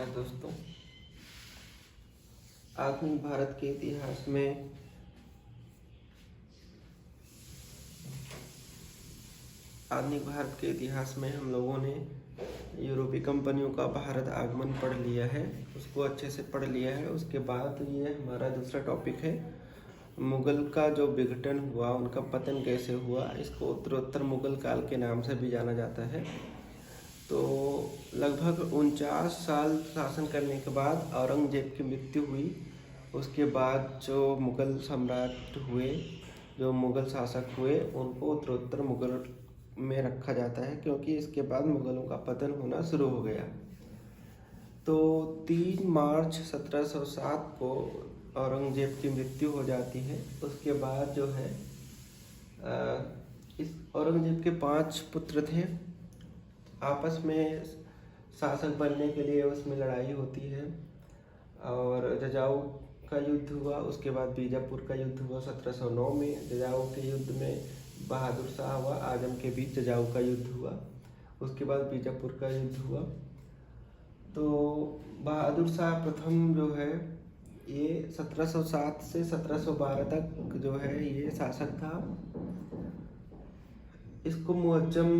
नमस्कार दोस्तों। आधुनिक भारत के इतिहास में हम लोगों ने यूरोपीय कंपनियों का भारत आगमन पढ़ लिया है, उसको अच्छे से पढ़ लिया है। उसके बाद ये हमारा दूसरा टॉपिक है, मुगल का जो विघटन हुआ, उनका पतन कैसे हुआ। इसको उत्तरोत्तर मुगल काल के नाम से भी जाना जाता है। तो लगभग 49 साल शासन करने के बाद औरंगजेब की मृत्यु हुई। उसके बाद जो मुगल सम्राट हुए, जो मुगल शासक हुए, उनको उत्तरोत्तर मुगल में रखा जाता है, क्योंकि इसके बाद मुगलों का पतन होना शुरू हो गया। तो 3 मार्च 1707 को औरंगजेब की मृत्यु हो जाती है। उसके बाद जो है इस औरंगजेब के 5 पुत्र थे। आपस में शासक बनने के लिए उसमें लड़ाई होती है और जजाऊ का युद्ध हुआ। उसके बाद बीजापुर का युद्ध हुआ 1709 में। जजाऊ के युद्ध में बहादुर शाह व आजम के बीच जजाऊ का युद्ध हुआ। उसके बाद बीजापुर का युद्ध हुआ। तो बहादुर शाह प्रथम जो है, ये 1707 से 1712 तक जो है ये शासक था। इसको मुअज्जम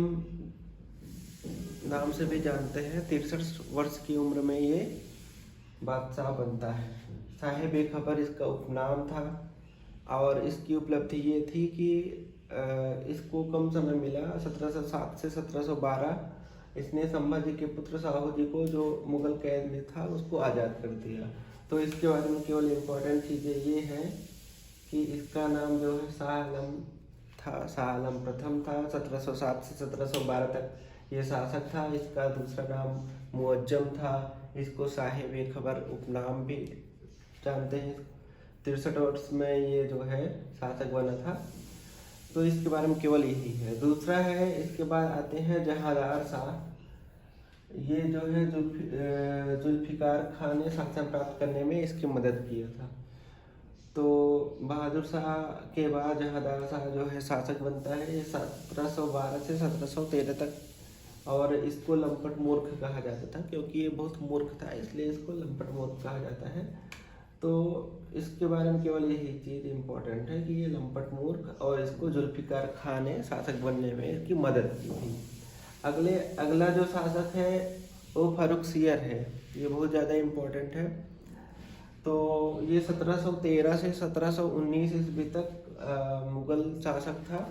नाम से भी जानते हैं। 63 वर्ष की उम्र में ये बादशाह बनता है। साहिब खबर इसका उपनाम था और इसकी उपलब्धि ये थी कि इसको कम समय मिला। 1707 से 1712 इसने संभाजी के पुत्र साहू जी को, जो मुगल कैद में था, उसको आज़ाद कर दिया। तो इसके बारे में केवल इम्पोर्टेंट चीज़ें ये हैं कि इसका नाम जो है शाह आलम था, शाह आलम प्रथम था। 1707 से 1712 तक ये शासक था। इसका दूसरा नाम मुअज्जम था। इसको साहिब खबर उपनाम भी जानते हैं। 63 वर्ष में ये जो है शासक बना था। तो इसके बारे में केवल यही है। दूसरा है, इसके बाद आते हैं जहांदार शाह। ये जो है जुल्फिकार खान ने शासन प्राप्त करने में इसकी मदद किया था। तो बहादुर शाह के बाद जहांदार शाह जो है शासक बनता है। ये 1712 से 1713 तक। और इसको लंपट मूर्ख कहा जाता था, क्योंकि ये बहुत मूर्ख था, इसलिए इसको लंपट मूर्ख कहा जाता है। तो इसके बारे में केवल यही चीज़ इम्पोर्टेंट है कि ये लंपट मूर्ख, और इसको जुल्फिकार खान ने शासक बनने में इसकी मदद की थी। अगला जो शासक है वो फर्रुखसियर है। ये बहुत ज़्यादा इम्पोर्टेंट है। तो ये 1713 से 1719 ईस्वी तक मुगल शासक था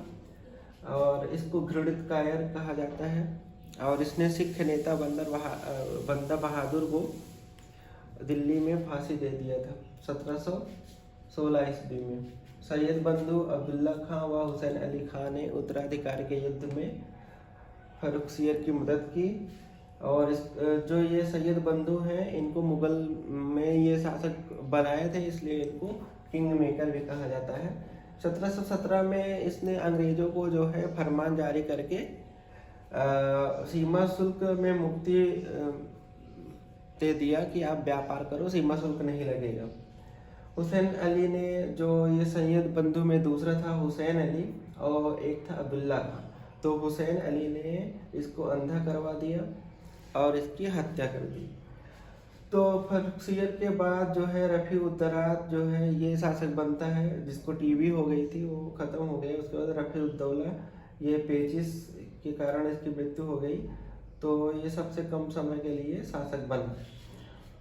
और इसको घृणित कायर कहा जाता है। और इसने सिख नेता बंदा बहादुर को दिल्ली में फांसी दे दिया था 1716 ईस्वी में। सैयद बंधु अब्दुल्ला खां व हुसैन अली खां ने उत्तराधिकार के युद्ध में फर्रुखसियर की मदद की। और जो ये सैयद बंधु हैं, इनको मुगल में ये शासक बनाए थे, इसलिए इनको किंग मेकर भी कहा जाता है। 1717 में इसने अंग्रेजों को जो है फरमान जारी करके सीमा शुल्क में मुक्ति दे दिया कि आप व्यापार करो, सीमा शुल्क नहीं लगेगा। हुसैन अली ने, जो ये सैयद बंधु में दूसरा था हुसैन अली, और एक था अब्दुल्ला खां, तो हुसैन अली ने इसको अंधा करवा दिया और इसकी हत्या कर दी। तो फर्रुखसियर के बाद जो है रफ़ी उद्दौला जो है ये शासक बनता है, जिसको टीबी हो गई थी, वो ख़त्म हो गई। उसके बाद रफ़ी उद्दौला, ये पेचिस के कारण इसकी मृत्यु हो गई। तो ये सबसे कम समय के लिए शासक बना।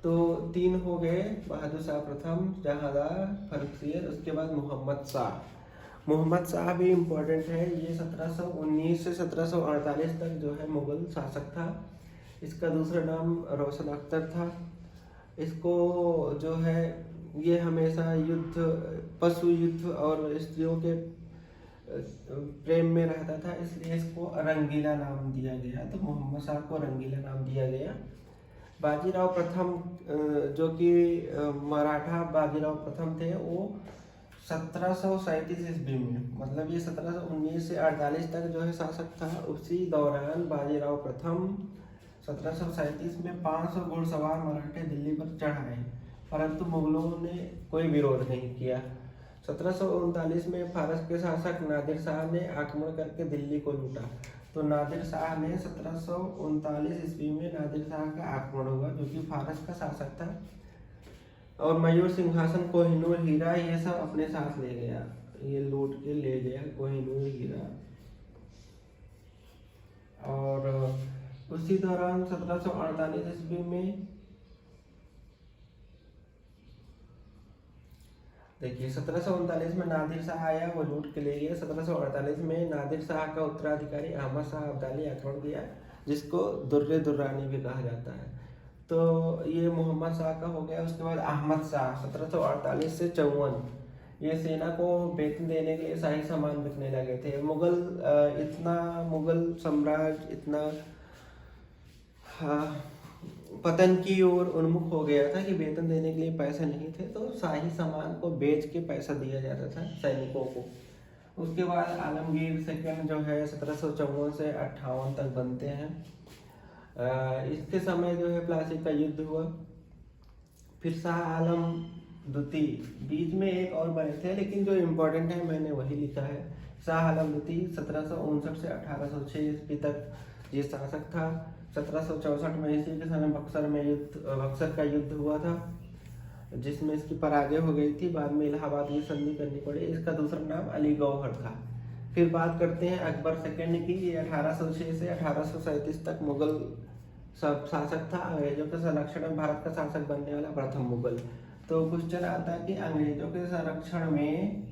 तो 3 हो गए, बहादुर शाह प्रथम, जहांदार, फर्रुखसियर। उसके बाद मोहम्मद शाह भी इम्पोर्टेंट है। ये 1719 से 1748 तक जो है मुगल शासक था। इसका दूसरा नाम रोशन अख्तर था। इसको जो है ये हमेशा पशु युद्ध और स्त्रियों के प्रेम में रहता था, इसलिए इसको रंगीला नाम दिया गया। तो मोहम्मद शाह को रंगीला नाम दिया गया। बाजीराव प्रथम, जो कि मराठा बाजीराव प्रथम थे, वो 1737 ईस्वी में, मतलब ये 1719 से 48 तक जो है शासक था। उसी दौरान बाजीराव प्रथम 1737 में 500 घुड़सवार मराठे दिल्ली पर चढ़ आए, परंतु मुगलों ने कोई विरोध नहीं किया। 1739 में फारस के शासक नादिर शाह ने आक्रमण करके दिल्ली को लूटा। तो नादिर शाह ने 1739 ईस्वी में नादिर शाह का आक्रमण हुआ, जो कि फारस का शासक था, और मयूर सिंहासन, कोहिनूर हीरा ये सब अपने साथ ले गया, ये लूट के ले गया कोहिनूर हीरा। और उसी दौरान 1748 ईस्वी में देखिए 1739 में नादिर शाह आया, वो लूट के ले गया। 1748 में नादिर शाह का उत्तराधिकारी अहमद शाह अब्दाली आक्रमण किया, जिसको दुर्रे दुर्रानी भी कहा जाता है। तो ये मोहम्मद शाह का हो गया। उसके बाद अहमद शाह 1748 से 54, ये सेना को वेतन देने के लिए शाही सामान बिकने लगे थे। मुगल साम्राज्य इतना पतन की ओर उन्मुख हो गया था कि वेतन देने के लिए पैसे नहीं थे, तो शाही सामान को बेच के पैसा दिया जाता था सैनिकों को। उसके बाद आलमगीर सेकंड जो है 1754 से 58 तक बनते हैं। इसके समय जो है प्लासी का युद्ध हुआ। फिर शाह आलम द्वितीय, बीच में एक और बने थे, लेकिन जो इम्पोर्टेंट है मैंने वही लिखा है। शाह आलम द्वितीय 1759 से 1806 ईस्वी तक ये शासक था। 1764 में इसी के समय बक्सर का युद्ध हुआ था, जिसमें इसकी पराजय हो गई थी। बाद में इलाहाबाद की संधि करनी पड़ी। इसका दूसरा नाम अली गौहर था। फिर बात करते हैं अकबर सेकंड की। ये 1806 से 1837 तक मुगल शासक था। अंग्रेजों के संरक्षण में भारत का शासक बनने वाला प्रथम मुगल। तो क्वेश्चन आता है कि अंग्रेजों के संरक्षण में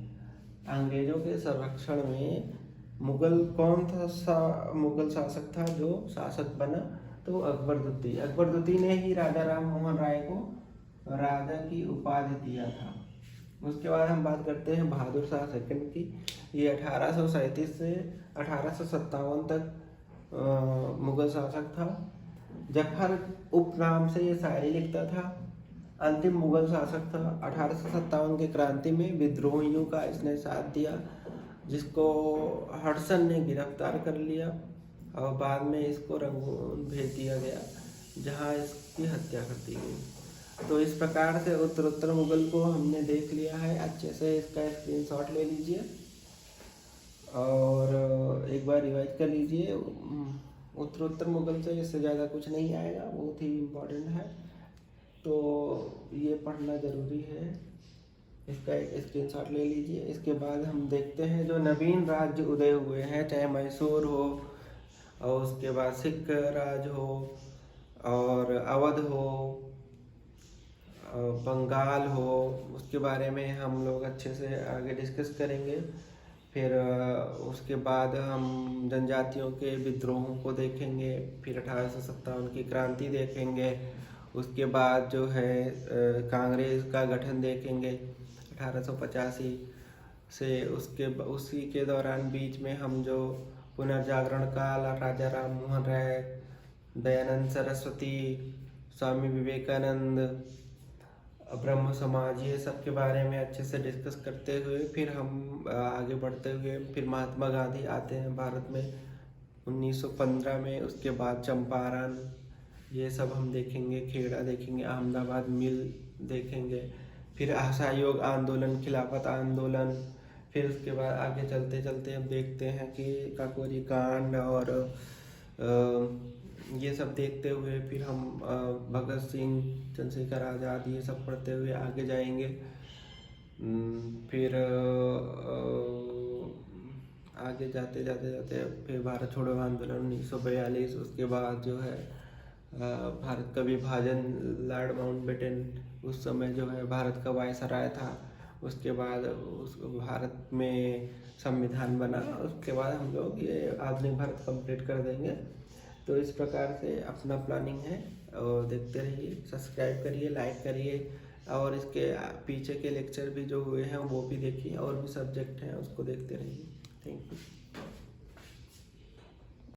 मुगल कौन था मुगल शासक था जो शासक बना? तो अकबर द्वितीय। अकबर द्वितीय ने ही राजा राम मोहन राय को राजा की उपाधि दिया था। उसके बाद हम बात करते हैं बहादुर शाह सेकंड की। ये 1837 से 1857 तक मुगल शासक था। जफर उपनाम से ये शायरी लिखता था। अंतिम मुगल शासक था। 1857 के क्रांति में विद्रोहियों का इसने साथ दिया, जिसको हडसन ने गिरफ्तार कर लिया और बाद में इसको रंगून भेज दिया गया, जहां इसकी हत्या कर दी गई। तो इस प्रकार से उत्तरोत्तर मुगल को हमने देख लिया है। अच्छे से इसका स्क्रीनशॉट ले लीजिए और एक बार रिवाइज कर लीजिए। उत्तरोत्तर मुगल से इससे ज़्यादा कुछ नहीं आएगा, बहुत ही इम्पोर्टेंट है, तो ये पढ़ना ज़रूरी है। इसका एक स्क्रीनशॉट ले लीजिए। इसके बाद हम देखते हैं जो नवीन राज्य उदय हुए हैं, चाहे मैसूर हो और उसके बाद सिख राज हो और अवध हो, बंगाल हो, उसके बारे में हम लोग अच्छे से आगे डिस्कस करेंगे। फिर उसके बाद हम जनजातियों के विद्रोहों को देखेंगे। फिर 1857 की क्रांति देखेंगे। उसके बाद जो है कांग्रेस का गठन देखेंगे 1885 से। उसी के दौरान बीच में हम जो पुनर्जागरण काल, राजा राम मोहन राय, दयानंद सरस्वती, स्वामी विवेकानंद, ब्रह्म समाज, ये सब के बारे में अच्छे से डिस्कस करते हुए फिर हम आगे बढ़ते हुए फिर महात्मा गांधी आते हैं भारत में 1915 में। उसके बाद चंपारण, ये सब हम देखेंगे। खेड़ा देखेंगे, अहमदाबाद मिल देखेंगे। फिर असहयोग आंदोलन, खिलाफत आंदोलन। फिर उसके बाद आगे चलते चलते हम देखते हैं कि काकोरी कांड और ये सब देखते हुए फिर हम भगत सिंह, चंद्रशेखर आज़ाद, ये सब पढ़ते हुए आगे जाएंगे। फिर आगे जाते जाते फिर भारत छोड़ो आंदोलन 1942। उसके बाद जो है भारत का विभाजन, लॉर्ड माउंटबेटन उस समय जो है भारत का वायसराय था। उसके बाद उस भारत में संविधान बना। उसके बाद हम लोग ये आधुनिक भारत कंप्लीट कर देंगे। तो इस प्रकार से अपना प्लानिंग है और देखते रहिए, सब्सक्राइब करिए, लाइक करिए और इसके पीछे के लेक्चर भी जो हुए हैं वो भी देखिए, और भी सब्जेक्ट हैं उसको देखते रहिए। Thank you.